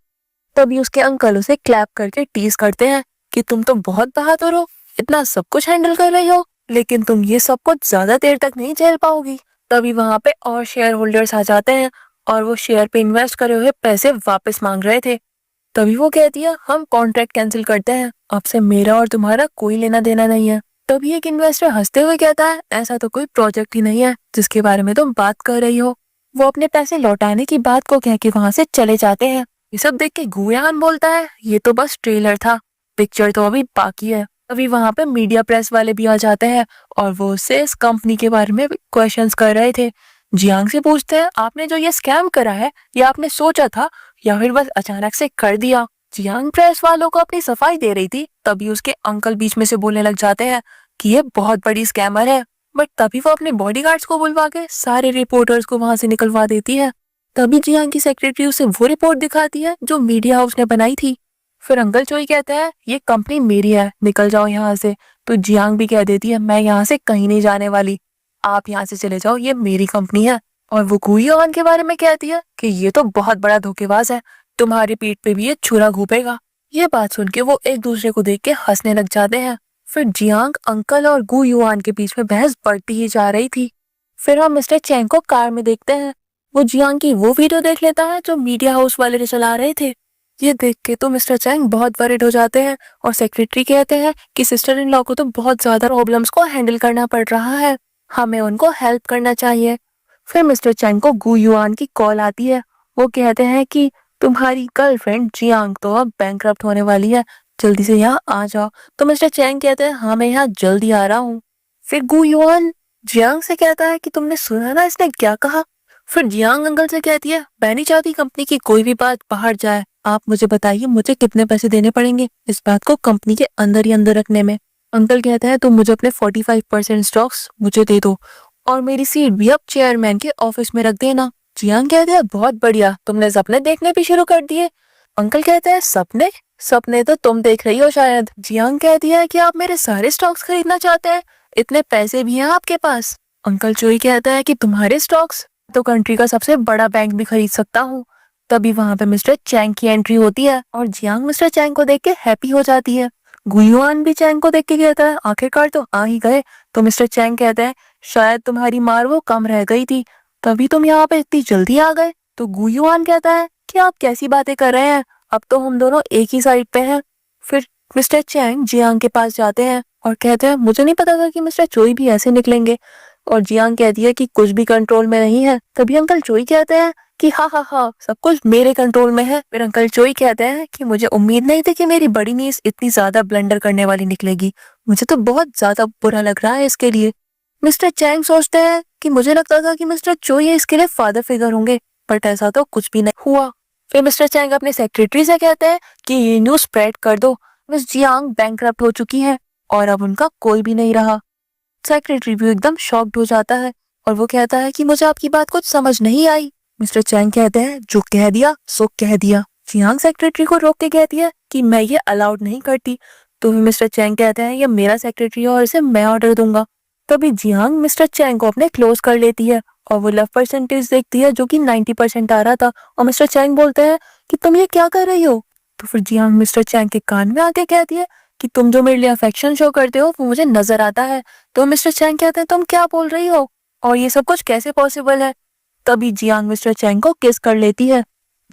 तभी उसके अंकल उसे क्लैप करके टीज करते हैं कि तुम तो बहुत बहादुर हो, इतना सब कुछ हैंडल कर रही हो, लेकिन तुम ये सब कुछ ज्यादा देर तक नहीं झेल पाओगी। तभी वहां पे और शेयर होल्डर्स आ जाते हैं और वो शेयर पे इन्वेस्ट करे हुए पैसे वापस मांग रहे थे। तभी वो कहती है हम कॉन्ट्रैक्ट कैंसिल करते हैं, अब से मेरा और तुम्हारा कोई लेना देना नहीं है। तभी एक इन्वेस्टर हंसते हुए कहता है ऐसा तो कोई प्रोजेक्ट ही नहीं है जिसके बारे में तुम बात कर रही हो। वो अपने पैसे लौटाने की बात को कह के वहां से चले जाते हैं। ये सब देख के गुयान बोलता है ये तो बस ट्रेलर था, पिक्चर तो अभी बाकी है। अभी वहां पे मीडिया प्रेस वाले भी आ जाते हैं और वो उससे इस कंपनी के बारे में क्वेश्चंस कर रहे थे। जियांग से पूछते हैं आपने जो ये स्कैम करा है ये आपने सोचा था या फिर बस अचानक से कर दिया। जियांग प्रेस वालों को अपनी सफाई दे रही थी, तभी उसके अंकल बीच में से बोलने लग जाते हैं कि ये बहुत बड़ी स्कैमर है। बट तभी वो अपने बॉडीगार्ड्स को बुलवा के सारे रिपोर्टर्स को वहां से निकलवा देती है। तभी जियांग की सेक्रेटरी उसे वो रिपोर्ट दिखाती है जो मीडिया हाउस ने बनाई थी। फिर अंकल चोई कहते हैं ये कंपनी मेरी है, निकल जाओ यहाँ से। तो जियांग भी कह देती है मैं यहाँ से कहीं नहीं जाने वाली, आप यहाँ से चले जाओ, ये मेरी कंपनी है। और वो गुयान के बारे में कहती है कि ये तो बहुत बड़ा धोखेबाज है, तुम्हारी पीठ पे भी ये छुरा घूपेगा। ये बात सुन के वो एक दूसरे को देख के हंसने लग जाते हैं। फिर जियांग, अंकल और गुयान के बीच में बहस बढ़ती ही जा रही थी। फिर हम मिस्टर चैंग को कार में देखते हैं। वो जियांग की वो वीडियो देख लेता है जो मीडिया हाउस वाले चला रहे थे। ये देख के तो मिस्टर चैंग बहुत वरिड हो जाते हैं और सेक्रेटरी कहते हैं कि सिस्टर इन लॉ को तो बहुत ज्यादा प्रॉब्लम्स को हैंडल करना पड़ रहा है, हमें उनको हेल्प करना चाहिए। फिर मिस्टर चैंग को गुयान की कॉल आती है। वो कहते हैं कि तुम्हारी गर्लफ्रेंड जियांग तो अब बैंकरप्ट होने वाली है, जल्दी से यहाँ आ जाओ। तो मिस्टर चैंग कहते हैं हाँ मैं यहाँ जल्दी आ रहा हूँ। फिर गुयान जियांग से कहता है कि तुमने सुना ना इसने क्या कहा। फिर जियांग अंकल से कहती है मैं नहीं चाहती कंपनी की कोई भी बात बाहर जाए, आप मुझे बताइए मुझे कितने पैसे देने पड़ेंगे इस बात को कंपनी के अंदर ही अंदर रखने में। अंकल कहते हैं तुम मुझे अपने 45% स्टॉक्स मुझे दे दो और मेरी सीट भी अब चेयरमैन के ऑफिस में रख देना। जियांग कहते हैं बहुत बढ़िया, तुमने सपने देखने भी शुरू कर दिए। अंकल कहते हैं सपने सपने तो तुम देख रही हो शायद। जियांग कहती है कि आप मेरे सारे स्टॉक्स खरीदना चाहते हैं, इतने पैसे भी हैं आपके पास। अंकल चोई कहता है कि तुम्हारे स्टॉक्स तो कंट्री का सबसे बड़ा बैंक भी खरीद सकता हूँ। तभी वहां पे मिस्टर चैंग की एंट्री होती है और जियांग मिस्टर चैंग को देख के हैप्पी हो जाती है। गुयान भी चैंग को देख के कहता है आखिरकार तो आ ही गए। तो मिस्टर चैंग कहते हैं शायद तुम्हारी मार वो कम रह गई थी, तभी तुम यहाँ पे इतनी जल्दी आ गए। तो गुयान कहता है कि आप कैसी बातें कर रहे हैं, अब तो हम दोनों एक ही साइड पे हैं। फिर मिस्टर चैंग जियांग के पास जाते हैं और कहते हैं मुझे नहीं पता था कि मिस्टर चोई भी ऐसे निकलेंगे। और जियांग कहती है कि कुछ भी कंट्रोल में नहीं है। तभी अंकल चोई कहते हैं कि हाँ हाँ हाँ सब कुछ मेरे कंट्रोल में है। फिर अंकल चोई कहते हैं कि मुझे उम्मीद नहीं थी कि मेरी बड़ी नीस इतनी ज्यादा ब्लंडर करने वाली निकलेगी, मुझे तो बहुत ज्यादा बुरा लग रहा है इसके लिए। मिस्टर चैंग सोचते हैं कि मुझे लगता था कि मिस्टर चोई इसके लिए फादर फिगर होंगे, बट ऐसा तो कुछ भी नहीं हुआ। फिर मिस्टर चैंग अपने सेक्रेटरी से कहते हैं कि ये न्यूज स्प्रेड कर दो, मिस जियांग बैंकरप्ट हो चुकी है और अब उनका कोई भी नहीं रहा। सेक्रेटरी भी एकदम शॉक्ड हो जाता है और वो कहता है कि मुझे आपकी बात कुछ समझ नहीं आई। मिस्टर चैंग कहते हैं जो कह दिया सो कह दिया। जियांग सेक्रेटरी को रोक के कहती है कि मैं ये अलाउड नहीं करती। तो मिस्टर चैंग कहते हैं ये मेरा सेक्रेटरी है और इसे मैं ऑर्डर दूंगा। तभी जियांग मिस्टर चैंग को अपने क्लोज कर लेती है और वो लव परसेंटेज देखती है जो कि 90% आ रहा था। और मिस्टर चैंग बोलते हैं कि तुम ये क्या कर रही हो। तो फिर जियांग मिस्टर चैंग के कान में आके कहती है कि तुम जो मेरे लिए अफेक्शन शो करते हो वो मुझे नजर आता है। तो मिस्टर चैंग कहते हैं तुम क्या बोल रही हो और ये सब कुछ कैसे पॉसिबल है। तभी जियांग मिस्टर चैंग को किस कर लेती है।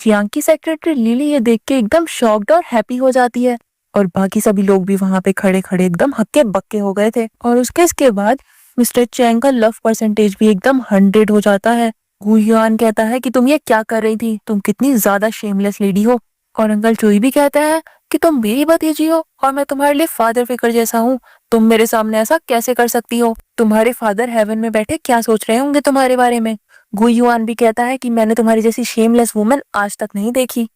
जियांग की सेक्रेटरी लिली ये देख के एकदम शॉक्ड और हैप्पी हो जाती है और बाकी सभी लोग भी वहां पे खड़े खड़े एकदम हक्के बक्के हो गए थे। और उसके बाद मिस्टर चैंग का लव परसेंटेज भी एकदम 100 हो जाता है। गुयान कहता है कि तुम ये क्या कर रही थी, तुम कितनी ज्यादा शेमलेस लेडी हो। और अंकल चोई भी कहता है कि तुम मेरी भतीजी हो और मैं तुम्हारे लिए फादर फिगर जैसा हूँ, तुम मेरे सामने ऐसा कैसे कर सकती हो, तुम्हारे फादर हेवन में बैठे क्या सोच रहे होंगे तुम्हारे बारे में। गुयान भी कहता है कि मैंने तुम्हारी जैसी शेमलेस वुमन आज तक नहीं देखी।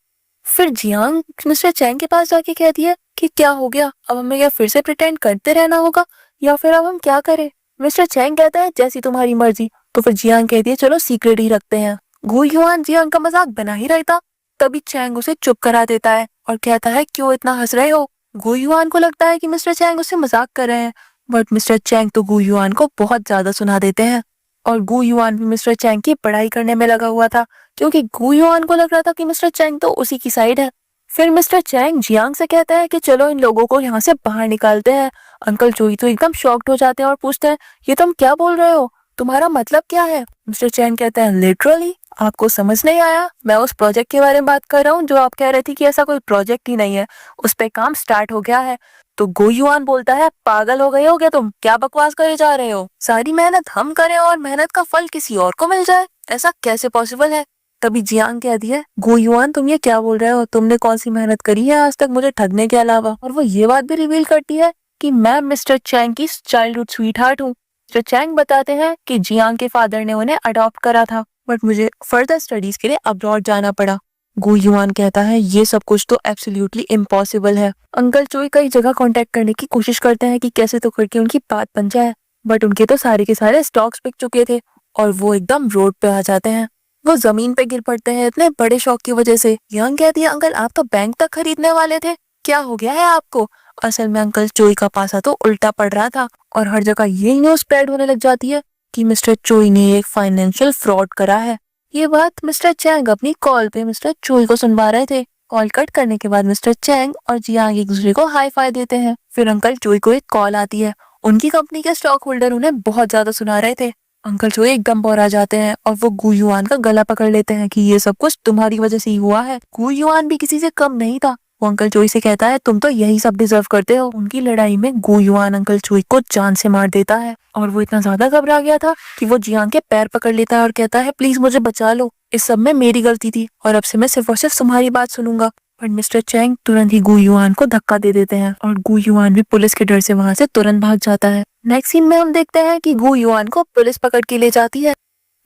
फिर जियांग मिस्टर चैंग के पास जाके कहती है कि क्या हो गया, अब हमें क्या फिर से प्रिटेंड करते रहना होगा या फिर अब हम क्या करें। मिस्टर चैंग कहता है जैसी तुम्हारी मर्जी। तो फिर जियांग कहती है चलो सीक्रेट ही रखते हैं। गुयान जियांग का मजाक बना ही रहा था, तभी चैंग उसे चुप करा देता है और कहता है क्यों इतना हंस रहे हो। गुयान को लगता है कि मिस्टर चैंग उससे मजाक कर रहे हैं, बट मिस्टर चैंग तो गुयान को बहुत ज्यादा सुना देते हैं। और गुयान भी मिस्टर चैंग की पढ़ाई करने में लगा हुआ था क्योंकि गुयान को लग रहा था कि मिस्टर चैंग तो उसी की साइड है। फिर मिस्टर चैंग जियांग से कहता है कि चलो इन लोगों को यहाँ से बाहर निकालते हैं। अंकल चोई तो एकदम शॉक्ड हो जाते हैं और पूछते हैं ये तुम क्या बोल रहे हो। तुम्हारा मतलब क्या है? मिस्टर चैंग कहते हैं, लिटरली आपको समझ नहीं आया? मैं उस प्रोजेक्ट के बारे में बात कर रहा हूँ जो आप कह रहे थे कि ऐसा कोई प्रोजेक्ट ही नहीं है, उस पे काम स्टार्ट हो गया है। तो गो युआन बोलता है, पागल हो गए हो क्या तुम? क्या बकवास करे जा रहे हो? सारी मेहनत हम करें और मेहनत का फल किसी और को मिल जाए, ऐसा कैसे पॉसिबल है? तभी जियांग कहती है, गो युआन तुम ये क्या बोल रहे हो? तुमने कौन सी मेहनत करी है आज तक मुझे ठगने के अलावा? और वो ये बात भी रिवील करती है कि मैं मिस्टर चैंग की चाइल्डहुड स्वीट हार्ट हूँ। मिस्टर चैंग बताते हैं कि जियांग के फादर ने उन्हें अडॉप्ट करा था, बट मुझे फर्दर स्टडीज के लिए अब्रॉड जाना पड़ा। गो युआन कहता है, ये सब कुछ तो एब्सोल्युटली इम्पॉसिबल है। अंकल चोई कई जगह कांटेक्ट करने की कोशिश करते हैं कि कैसे तो करके उनकी बात बन जाए, बट उनके तो सारे के सारे स्टॉक्स बिक चुके थे और वो एकदम रोड पे आ जाते हैं। वो जमीन पे गिर पड़ते हैं इतने बड़े शौक की वजह से। यंग कहती है, अंकल आप तो बैंक तक खरीदने वाले थे, क्या हो गया है आपको? असल में अंकल चोई का पासा तो उल्टा पड़ रहा था और हर जगह ये न्यूज स्प्रेड होने लग जाती है कि मिस्टर चोई ने एक फाइनेंशियल फ्रॉड करा है। ये बात मिस्टर चैंग अपनी कॉल पे मिस्टर चोई को सुनवा रहे थे। कॉल कट करने के बाद मिस्टर चैंग और जियांग एक दूसरे को हाई फाई देते हैं। फिर अंकल चोई को एक कॉल आती है। उनकी कंपनी के स्टॉक होल्डर उन्हें बहुत ज्यादा सुना रहे थे। अंकल चोई एकदम बौरा जाते हैं और वो गु युआन का गला पकड़ लेते हैं कि ये सब कुछ तुम्हारी वजह से ही हुआ है। गु युआन भी किसी से कम नहीं था। वो अंकल चोई से कहता है, तुम तो यही सब डिजर्व करते हो। उनकी लड़ाई में गु युआन अंकल चोई को जान से मार देता है और वो इतना ज्यादा घबरा गया था कि वो जियांग के पैर पकड़ लेता है और कहता है, प्लीज मुझे बचा लो, इस सब में मेरी गलती थी और अब से मैं सिर्फ और सिर्फ तुम्हारी बात सुनूंगा। पर मिस्टर चैंग तुरंत ही गु युआन को धक्का दे देते हैं और गु युआन भी पुलिस के डर से वहां से तुरंत भाग जाता है। नेक्स्ट सीन में हम देखते हैं कि गु युआन को पुलिस पकड़ के ले जाती है।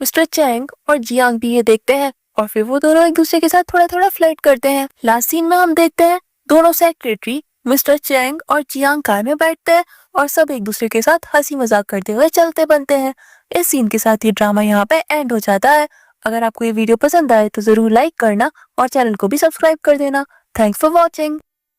मिस्टर चैंग और जियांग भी ये देखते हैं और फिर वो दोनों एक दूसरे के साथ थोड़ा थोड़ा फ्लर्ट करते हैं। लास्ट सीन में हम देखते हैं दोनों सेक्रेटरी मिस्टर चैंग और जियांग कार में बैठते हैं और सब एक दूसरे के साथ हंसी मजाक करते हुए चलते बनते हैं। इस सीन के साथ ही ड्रामा यहाँ पे एंड हो जाता है। अगर आपको ये वीडियो पसंद आए तो जरूर लाइक करना और चैनल को भी सब्सक्राइब कर देना। Thanks for watching.